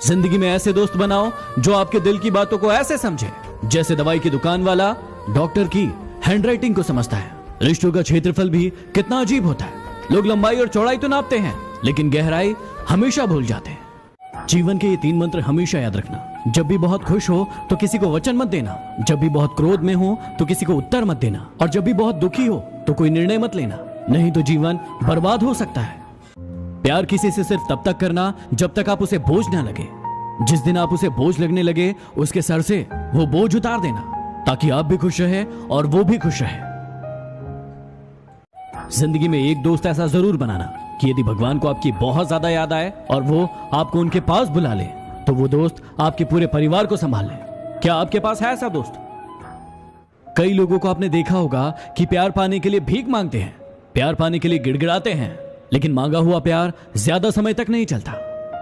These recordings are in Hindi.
जिंदगी में ऐसे दोस्त बनाओ जो आपके दिल की बातों को ऐसे समझे जैसे दवाई की दुकान वाला डॉक्टर की हैंडराइटिंग को समझता है। रिश्तों का क्षेत्रफल भी कितना अजीब होता है। लोग लंबाई और चौड़ाई तो नापते हैं लेकिन गहराई हमेशा भूल जाते हैं। जीवन के ये 3 मंत्र हमेशा याद रखना। जब भी बहुत खुश हो तो किसी को वचन मत देना, जब भी बहुत क्रोध में हो तो किसी को उत्तर मत देना, और जब भी बहुत दुखी हो तो कोई निर्णय मत लेना, नहीं तो जीवन बर्बाद हो सकता है। प्यार किसी से सिर्फ तब तक करना जब तक आप उसे बोझ ना लगे। जिस दिन आप उसे बोझ लगने लगे उसके सर से वो बोझ उतार देना, ताकि आप भी खुश रहे और वो भी खुश रहे। जिंदगी में एक दोस्त ऐसा जरूर बनाना कि यदि भगवान को आपकी बहुत ज्यादा याद आए और वो आपको उनके पास बुला ले तो वो दोस्त आपके पूरे परिवार को संभाल ले। क्या आपके पास है ऐसा दोस्त? कई लोगों को आपने देखा होगा कि प्यार पाने के लिए भीख मांगते हैं, प्यार पाने के लिए गिड़गिड़ाते हैं, लेकिन मांगा हुआ प्यार ज्यादा समय तक नहीं चलता।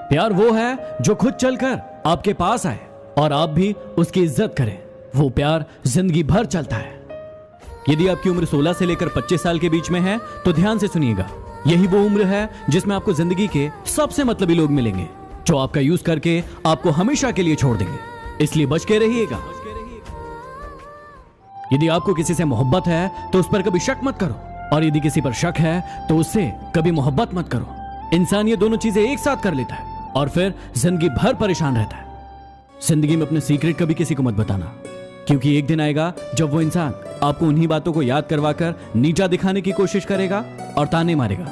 प्यार वो है जो खुद चलकर आपके पास आए और आप भी उसकी इज्जत करें। वो प्यार जिंदगी भर चलता है। यदि आपकी उम्र 16 से लेकर 25 साल के बीच में है तो ध्यान से सुनिएगा। यही वो उम्र है जिसमें आपको जिंदगी के सबसे मतलबी लोग मिलेंगे जो आपका यूज करके आपको हमेशा के लिए छोड़ देंगे। इसलिए बच के रहिएगा। यदि आपको किसी से मोहब्बत है तो उस पर कभी शक मत करो, और यदि किसी पर शक है तो उससे कभी मोहब्बत मत करो। इंसान ये दोनों चीजें एक साथ कर लेता है और फिर जिंदगी भर परेशान रहता है। जिंदगी में अपने सीक्रेट कभी किसी को मत बताना, क्योंकि एक दिन आएगा जब वो इंसान आपको उन्हीं बातों को याद करवा कर नीचा दिखाने की कोशिश करेगा और ताने मारेगा।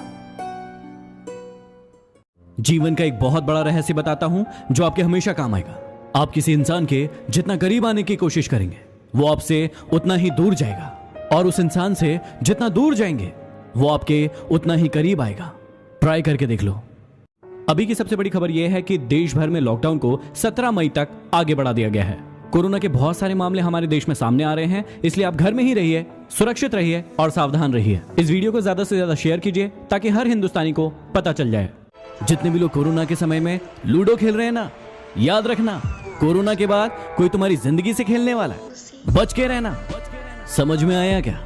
जीवन का एक बहुत बड़ा रहस्य बताता हूं जो आपके हमेशा काम आएगा। आप किसी इंसान के जितना करीब आने की कोशिश करेंगे वो आपसे उतना ही दूर जाएगा, और उस इंसान से जितना दूर जाएंगे वो आपके उतना ही करीब आएगा। ट्राई करके देख लो। अभी की सबसे बड़ी खबर यह है कि देश भर में लॉकडाउन को 17 मई तक आगे बढ़ा दिया गया है। कोरोना के बहुत सारे मामले हमारे देश में सामने आ रहे हैं, इसलिए आप घर में ही रहिए, सुरक्षित रहिए और सावधान रहिए। इस वीडियो को ज्यादा से ज्यादा शेयर कीजिए ताकि हर हिंदुस्तानी को पता चल जाए। जितने भी लोग कोरोना के समय में लूडो खेल रहे हैं ना, याद रखना कोरोना के बाद कोई तुम्हारी जिंदगी से खेलने वाला है। बच के रहना। समझ में आया क्या?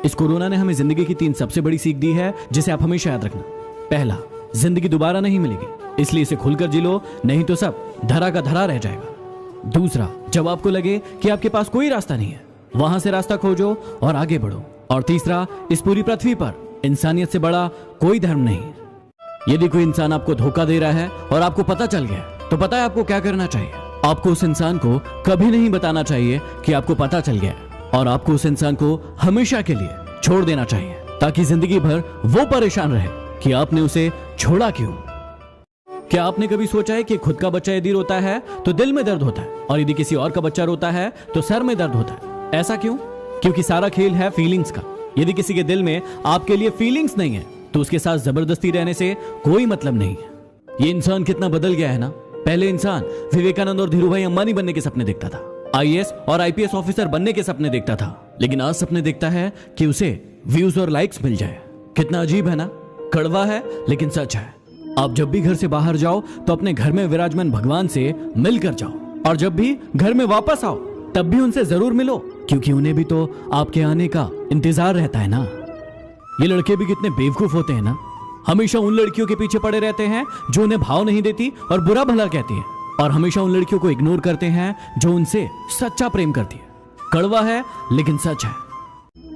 इस कोरोना ने हमें जिंदगी की 3 सबसे बड़ी सीख दी है जिसे आप हमेशा याद रखना। पहला, जिंदगी दोबारा नहीं मिलेगी, इसलिए इसे खुलकर जी लो, नहीं तो सब धरा का धरा रह जाएगा। दूसरा, जब आपको लगे कि आपके पास कोई रास्ता नहीं है, वहां से रास्ता खोजो और आगे बढ़ो। और तीसरा, इस पूरी पृथ्वी पर इंसानियत से बड़ा कोई धर्म नहीं। यदि कोई इंसान आपको धोखा दे रहा है और आपको पता चल गया तो पता है आपको क्या करना चाहिए? आपको उस इंसान को कभी नहीं बताना चाहिए कि आपको पता चल गया, और आपको उस इंसान को हमेशा के लिए छोड़ देना चाहिए, ताकि जिंदगी भर वो परेशान रहे कि आपने उसे छोड़ा क्यों। क्या आपने कभी सोचा है कि खुद का बच्चा यदि रोता है तो दिल में दर्द होता है, और यदि किसी और का बच्चा रोता है तो सर में दर्द होता है? ऐसा क्यों? क्योंकि सारा खेल है फीलिंग्स का। यदि किसी के दिल में आपके लिए फीलिंग्स नहीं है तो उसके साथ जबरदस्ती रहने से कोई मतलब नहीं है। ये इंसान कितना बदल गया है ना। पहले इंसान विवेकानंद और धीरूभाई अंबानी बनने के सपने देखता था, IAS और IPS ऑफिसर बनने के सपने देखता था, लेकिन आज सपने देखता है कि उसे व्यूज और लाइक्स मिल जाए। कितना अजीब है ना। कड़वा है लेकिन सच है। आप जब भी घर से बाहर जाओ तो अपने घर में विराजमान भगवान से मिलकर जाओ, और जब भी घर में वापस आओ तब भी उनसे जरूर मिलो, क्योंकि उन्हें भी तो आपके आने का इंतजार रहता है ना। ये लड़के भी कितने बेवकूफ होते हैं ना। हमेशा उन लड़कियों के पीछे पड़े रहते हैं जो उन्हें भाव नहीं देती और बुरा भला कहती है, और हमेशा उन लड़कियों को इग्नोर करते हैं जो उनसे सच्चा प्रेम करती है। कड़वा है लेकिन सच है।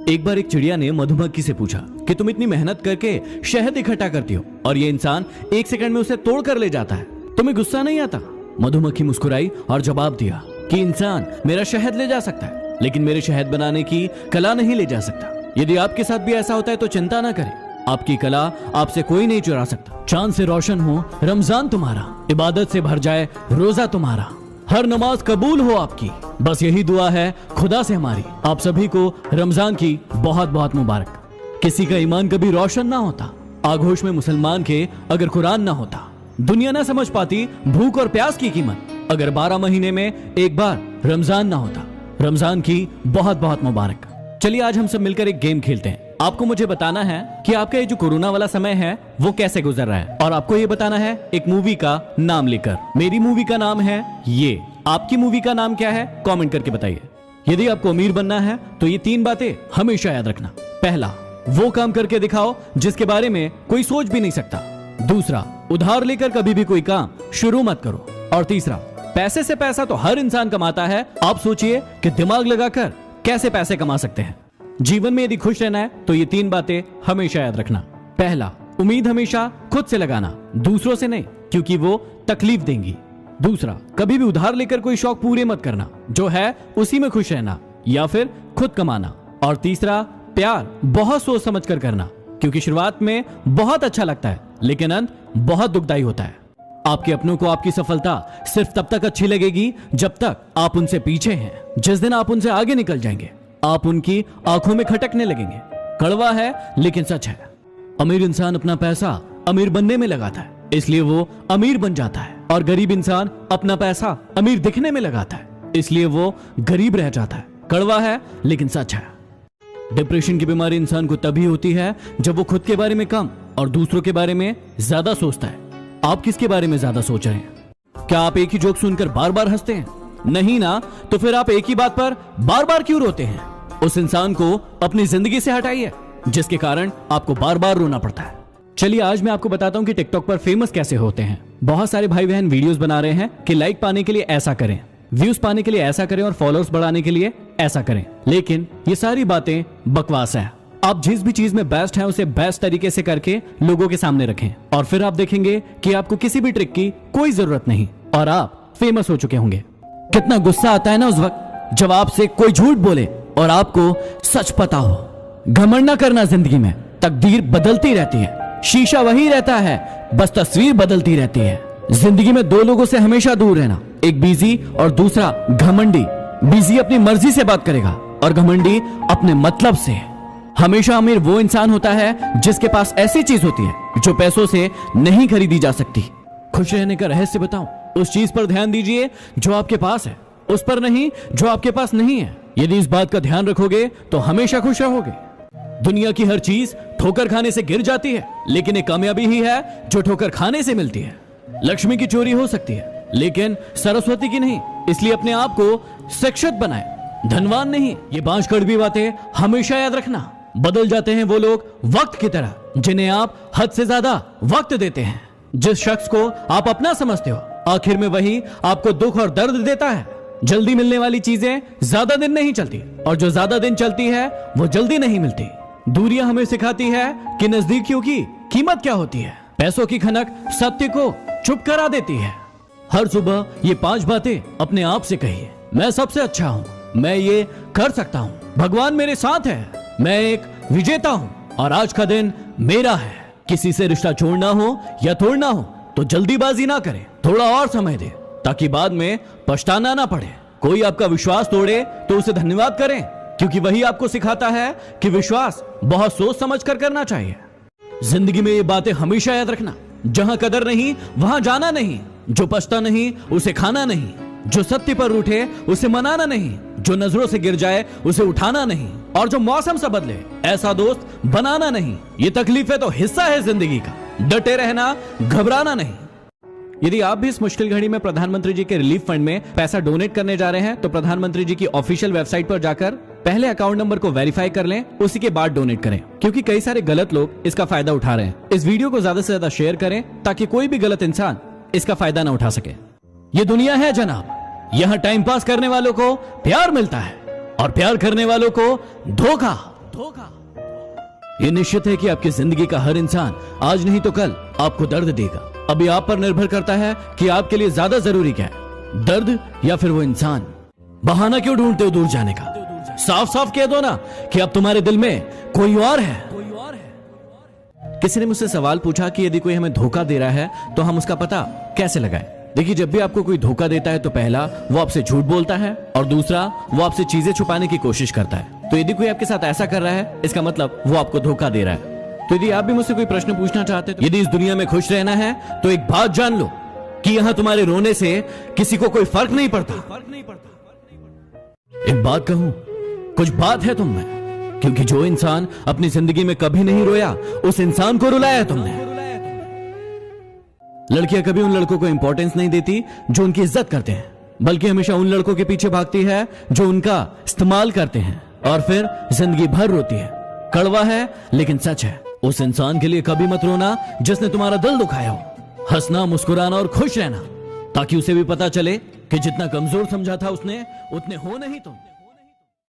एक बार एक चिड़िया ने मधुमक्खी से पूछा कि तुम इतनी मेहनत करके शहद इकट्ठा करती हो और ये इंसान 1 सेकंड में उसे तोड़ कर ले जाता है, तुम्हें गुस्सा नहीं आता? मधुमक्खी मुस्कुराई और जवाब दिया कि इंसान मेरा शहद ले जा सकता है, लेकिन मेरे शहद बनाने की कला नहीं ले जा सकता। यदि आपके साथ भी ऐसा होता है तो चिंता ना करें, आपकी कला आपसे कोई नहीं चुरा सकता। चांद से रोशन हो रमजान तुम्हारा, इबादत से भर जाए रोजा तुम्हारा, हर नमाज कबूल हो आपकी, बस यही दुआ है खुदा से हमारी। आप सभी को रमजान की बहुत बहुत मुबारक। किसी का ईमान कभी रोशन ना होता आगोश में मुसलमान के अगर कुरान ना होता। दुनिया ना समझ पाती भूख और प्यास की कीमत अगर 12 महीने में एक बार रमजान ना होता। रमजान की बहुत बहुत मुबारक। चलिए आज हम सब मिलकर एक गेम खेलते हैं। आपको मुझे बताना है कि आपका ये जो कोरोना वाला समय है वो कैसे गुजर रहा है, और आपको ये बताना है एक मूवी का नाम लेकर। मेरी मूवी का नाम है ये, आपकी मूवी का नाम क्या है कमेंट करके बताइए। यदि आपको अमीर बनना है तो ये 3 बातें हमेशा याद रखना। पहला, वो काम करके दिखाओ जिसके बारे में कोई सोच भी नहीं सकता। दूसरा, उधार लेकर कभी भी कोई काम शुरू मत करो। और तीसरा, पैसे से पैसा तो हर इंसान कमाता है, आप सोचिए कि दिमाग लगाकर कैसे पैसे कमा सकते हैं। जीवन में यदि खुश रहना है तो ये 3 बातें हमेशा याद रखना। पहला, उम्मीद हमेशा खुद से लगाना, दूसरों से नहीं, क्योंकि वो तकलीफ देंगी। दूसरा, कभी भी उधार लेकर कोई शौक पूरे मत करना, जो है उसी में खुश रहना या फिर खुद कमाना। और तीसरा, प्यार बहुत सोच समझ कर करना, क्योंकि शुरुआत में बहुत अच्छा लगता है लेकिन अंत बहुत दुखदाई होता है। आपके अपनों को आपकी सफलता सिर्फ तब तक अच्छी लगेगी जब तक आप उनसे पीछे हैं। जिस दिन आप उनसे आगे निकल जाएंगे, आप उनकी आंखों में खटकने लगेंगे। कड़वा है लेकिन सच है। अमीर इंसान अपना पैसा अमीर बनने में लगाता है, इसलिए वो अमीर बन जाता है, और गरीब इंसान अपना पैसा अमीर दिखने में लगाता है, इसलिए वो गरीब रह जाता है। कड़वा है लेकिन सच है। डिप्रेशन की बीमारी इंसान को तभी होती है जब वो खुद के बारे में कम और दूसरों के बारे में ज्यादा सोचता है। आप किसके बारे में ज्यादा सोच रहे हैं? क्या आप एक ही जोक सुनकर बार बार हंसते हैं? नहीं ना, तो फिर आप एक ही बात पर बार बार क्यों रोते हैं? उस इंसान को अपनी जिंदगी से हटाइए जिसके कारण आपको बार बार रोना पड़ता है। चलिए आज मैं आपको बताता हूं कि टिकटॉक पर फेमस कैसे होते हैं। बहुत सारे भाई बहन वीडियोस बना रहे हैं कि लाइक पाने के लिए ऐसा करें, व्यूज पाने के लिए ऐसा करें और फॉलोअर्स बढ़ाने के लिए ऐसा करें, लेकिन ये सारी बातें बकवास है। आप जिस भी चीज में बेस्ट हैं उसे बेस्ट तरीके से करके लोगों के सामने रखें, और फिर आप देखेंगे कि आपको किसी भी ट्रिक की कोई जरूरत नहीं और आप फेमस हो चुके होंगे। कितना गुस्सा आता है ना उस वक्त जब आपसे कोई झूठ बोले और आपको सच पता हो। घमंड ना करना, जिंदगी में तकदीर बदलती रहती है, शीशा वही रहता है, बस तस्वीर बदलती रहती है। जिंदगी में 2 लोगों से हमेशा दूर रहना, एक बिजी और दूसरा घमंडी। बिजी अपनी मर्जी से बात करेगा और घमंडी अपने मतलब से। हमेशा अमीर वो इंसान होता है जिसके पास ऐसी चीज होती है जो पैसों से नहीं खरीदी जा सकती। खुश रहने का रहस्य बताऊं, उस चीज पर ध्यान दीजिए जो आपके पास है, उस पर नहीं जो आपके पास नहीं है। यदि इस बात का ध्यान रखोगे तो हमेशा खुश रहोगे। दुनिया की हर चीज ठोकर खाने से गिर जाती है, लेकिन एक कामयाबी ही है जो ठोकर खाने से मिलती है। लक्ष्मी की चोरी हो सकती है लेकिन सरस्वती की नहीं, इसलिए अपने आप को शिक्षित बनाए, धनवान नहीं। ये 5 कड़वी बातें हमेशा याद रखना। बदल जाते हैं वो लोग वक्त की तरह जिन्हें आप हद से ज्यादा वक्त देते हैं। जिस शख्स को आप अपना समझते हो, आखिर में वही आपको दुख और दर्द देता है। जल्दी मिलने वाली चीजें ज्यादा दिन नहीं चलती, और जो ज्यादा दिन चलती है वो जल्दी नहीं मिलती। दूरियां हमें सिखाती है कि नजदीकियों की कीमत क्या होती है। पैसों की खनक सत्य को चुप करा देती है। हर सुबह ये 5 बातें अपने आप से कहिए। मैं सबसे अच्छा हूँ, मैं ये कर सकता हूँ, भगवान मेरे साथ है, मैं एक विजेता हूँ और आज का दिन मेरा है। किसी से रिश्ता छोड़ना हो या तोड़ना हो तो जल्दीबाजी ना करें, थोड़ा और समय दे ताकि बाद में पछताना ना पड़े। कोई आपका विश्वास तोड़े तो उसे धन्यवाद करें, क्योंकि वही आपको सिखाता है कि विश्वास बहुत सोच समझ कर करना चाहिए। जिंदगी में ये बातें हमेशा याद रखना। जहां कदर नहीं वहां जाना नहीं, जो पछता नहीं उसे खाना नहीं, जो सत्य पर रूठे उसे मनाना नहीं, जो नजरों से गिर जाए उसे उठाना नहीं, और जो मौसम से बदले ऐसा दोस्त बनाना नहीं। ये तकलीफें तो हिस्सा है जिंदगी का, डटे रहना, घबराना नहीं। यदि आप भी इस मुश्किल घड़ी में प्रधानमंत्री जी के रिलीफ फंड में पैसा डोनेट करने जा रहे हैं तो प्रधानमंत्री जी की ऑफिशियल वेबसाइट पर जाकर पहले अकाउंट नंबर को वेरीफाई कर लें, उसी के बाद डोनेट करें, क्योंकि कई सारे गलत लोग इसका फायदा उठा रहे हैं। इस वीडियो को ज्यादा से ज्यादा शेयर करें ताकि कोई भी गलत इंसान इसका फायदा ना उठा सके। ये दुनिया है जनाब, यहाँ टाइम पास करने वालों को प्यार मिलता है और प्यार करने वालों को धोखा। ये निश्चित है कि आपकी जिंदगी का हर इंसान आज नहीं तो कल आपको दर्द देगा। अभी आप पर निर्भर करता है कि आपके लिए ज्यादा जरूरी क्या है, दर्द या फिर वो इंसान। बहाना क्यों ढूंढते हो दूर जाने का? साफ साफ कह दो ना कि अब तुम्हारे दिल में कोई और है। किसी ने मुझसे सवाल पूछा कि यदि कोई हमें धोखा दे रहा है तो हम उसका पता कैसे लगाएं? देखिए, जब भी आपको कोई धोखा देता है तो पहला वो आपसे झूठ बोलता है और दूसरा वो आपसे चीजें छुपाने की कोशिश करता है। तो यदि कोई आपके साथ ऐसा कर रहा है इसका मतलब वो आपको धोखा दे रहा है। तो यदि आप भी मुझसे कोई प्रश्न पूछना चाहते हैं तो यदि इस दुनिया में खुश रहना है तो एक बात जान लो कि यहाँ तुम्हारे रोने से किसी को कोई फर्क नहीं पड़ता। एक बात कहूं, कुछ बात है तुम में, क्योंकि जो इंसान अपनी जिंदगी में कभी नहीं रोया उस इंसान को रुलाया है तुमने। लड़कियां कभी उन लड़कों को इंपॉर्टेंस नहीं देती जो उनकी इज्जत करते हैं, बल्कि हमेशा उन लड़कों के पीछे भागती है जो उनका इस्तेमाल करते हैं और फिर जिंदगी भर रोती है। कड़वा है लेकिन सच है। उस इंसान के लिए कभी मत रोना जिसने तुम्हारा दिल दुखाया हो। हंसना, मुस्कुराना और खुश रहना ताकि उसे भी पता चले कि जितना कमजोर समझा था उसने उतने हो नहीं तुम।